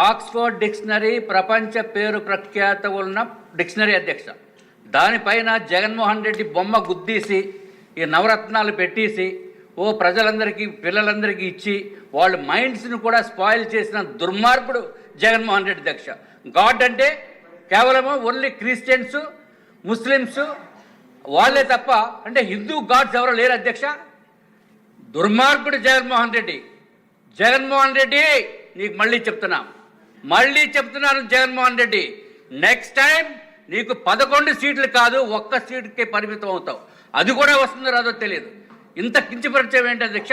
Oxford dictionary ప్రపంచ పేరు ప్రఖ్యాత ఉన్న డిక్షనరీ అధ్యక్ష. దానిపైన జగన్మోహన్ రెడ్డి బొమ్మ గుద్దీసి ఈ నవరత్నాలు పెట్టేసి ప్రజలందరికీ పిల్లలందరికీ ఇచ్చి వాళ్ళ మైండ్స్ని కూడా స్పాయిల్ చేసిన దుర్మార్గుడు జగన్మోహన్ రెడ్డి అధ్యక్ష. గాడ్ అంటే కేవలం ఓన్లీ క్రిస్టియన్స్ ముస్లిమ్స్ వాళ్ళే తప్ప అంటే హిందూ గాడ్స్ ఎవరో లేరు అధ్యక్ష. దుర్మార్గుడు జగన్మోహన్ రెడ్డి. జగన్మోహన్ రెడ్డి నీకు మళ్ళీ చెప్తున్నాను జగన్మోహన్ రెడ్డి, నెక్స్ట్ టైం నీకు 11 సీట్లు కాదు 1 సీటుకే పరిమితం అవుతావు. అది కూడా వస్తుందో రాదో తెలియదు. ఇంత కించపరిచయం ఏంటి అధ్యక్ష?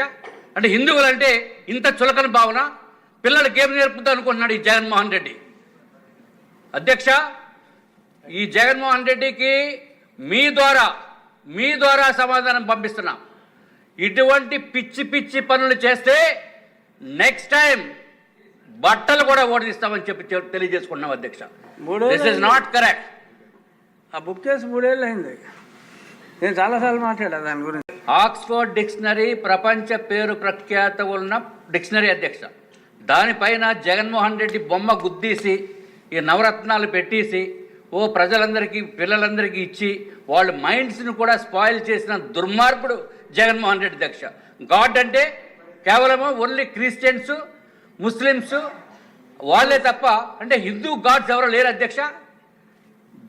అంటే హిందువులంటే ఇంత చులకన భావన, పిల్లలకి ఏం నేర్పుతా అనుకుంటున్నాడు ఈ జగన్మోహన్ రెడ్డి అధ్యక్ష. ఈ జగన్మోహన్ రెడ్డికి మీ ద్వారా సమాధానం పంపిస్తున్నాం. ఇటువంటి పిచ్చి పనులు చేస్తే నెక్స్ట్ టైం బట్టలు కూడా ఓడిస్తామని చెప్పి తెలియజేసుకున్నాం అధ్యక్ష. This is not correct. ఆ బుక్ చేసి 3 ఏళ్ళు అయింది. నేను చాలాసార్లు మాట్లాడా దాని గురించి. ఆక్స్ఫర్డ్ డిక్షనరీ ప్రపంచ పేరు ప్రఖ్యాత ఉన్న డిక్షనరీ అధ్యక్ష. దానిపైన జగన్మోహన్ రెడ్డి బొమ్మ గుద్దీసి ఈ నవరత్నాలు పెట్టేసి ప్రజలందరికీ పిల్లలందరికీ ఇచ్చి వాళ్ళ మైండ్స్ని కూడా స్పాయిల్ చేసిన దుర్మార్గుడు జగన్మోహన్ రెడ్డి అధ్యక్ష. గాడ్ అంటే కేవలం ఓన్లీ క్రిస్టియన్స్ ముస్లిమ్స్ వాళ్ళే తప్ప అంటే హిందూ గాడ్స్ ఎవరో లేరు అధ్యక్ష.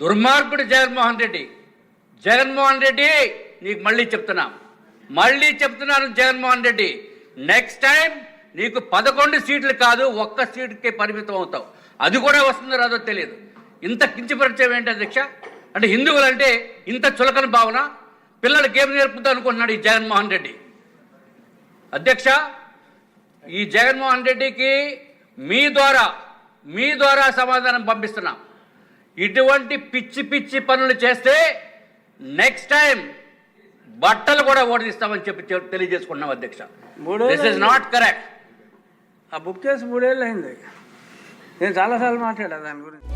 దుర్మార్గుడు జగన్మోహన్ రెడ్డి నీకు మళ్ళీ చెప్తున్నాను జగన్మోహన్ రెడ్డి, నెక్స్ట్ టైం నీకు 11 సీట్లు కాదు 1 సీటుకే పరిమితం అవుతావు. అది కూడా వస్తుందో రాదో తెలియదు. ఇంత కించపరిచయం ఏంటి అధ్యక్ష? అంటే హిందువులంటే ఇంత చులకన భావన, పిల్లలకి ఏం నేర్పుతా అనుకుంటున్నాడు ఈ జగన్మోహన్ రెడ్డి అధ్యక్ష. ఈ జగన్మోహన్ రెడ్డికి మీ ద్వారా సమాధానం పంపిస్తున్నాం. ఇటువంటి పిచ్చి పనులు చేస్తే నెక్స్ట్ టైం బట్టలు కూడా ఓడిస్తామని చెప్పి తెలియజేసుకున్నాం అధ్యక్ష. This is not correct. ఆ బుక్ చేసి 3 ఏళ్ళు అయింది. నేను చాలాసార్లు మాట్లాడా దాని గురించి.